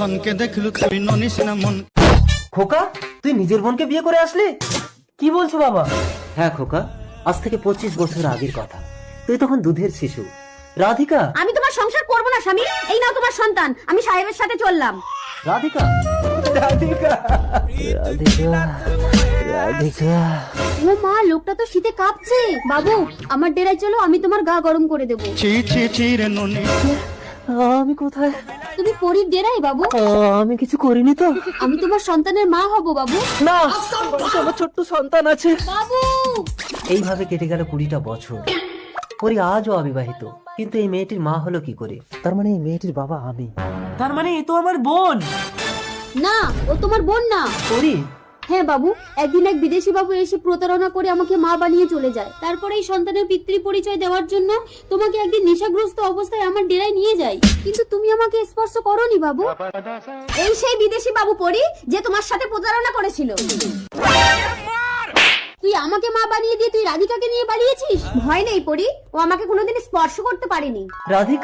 ধনকে দেখলু তুই ননিস না মন। খোকা, তুই নিজের বোনকে বিয়ে করে আসলি? কি বলছো বাবা? হ্যাঁ খোকা, আজ থেকে 25 বছর আগের কথা। তুই তখন দুধের শিশু। রাধিকা। আমি তোমার সংসার করব না স্বামী, এই নাও তোমার সন্তান, আমি সাহেবের সাথে চললাম। রাধিকা, রাধিকা, রাধিকা, রাধিকা। ও মা, লোকটা তো শীতে কাঁপছে। বাবু, আমার ডেরায় চলো, আমি তোমার গা গরম করে দেবো। ছি ছি ছি রে ননি। আমি কোথায়? তুমি পরীর ডেরায় বাবু। আমি কিছু করিনি তো। আমি তোমার সন্তানের মা হব বাবু। না, আমার ছোট্ট সন্তান আছে। বাবু, এইভাবে কেটে গেল 20টা বছর। পরি আজও অবিবাহিত, কিন্তু এই মেয়েটির মা হলো কি করে? তার মানে এই মেয়েটির বাবা আমি। তার মানে এ তো আমার বোন। না, ও তোমার বোন না। পরি, হ্যাঁ বাবু, একদিন এক বিদেশি বাবু এসে প্রতারণা করে আমাকে মা বানিয়ে চলে যায়। তারপরে এই সন্তানের পিতৃ পরিচয় দেওয়ার জন্য তোমাকে একদিন নেশাগ্রস্ত অবস্থায় আমার ডেরায় নিয়ে যায়, কিন্তু তুমি আমাকে স্পর্শ করোনি বাবু। এই সেই বিদেশি বাবু পরি যে তোমার সাথে প্রতারণা করেছিল। তুই আমাকে মা বানিয়ে দিয়ে তুই রাধিকাকে নিয়ে পালিয়েছিস। ভয় নেই পরি, ও আমাকে কোনোদিন স্পর্শ করতে পারেনি। রাধিকা।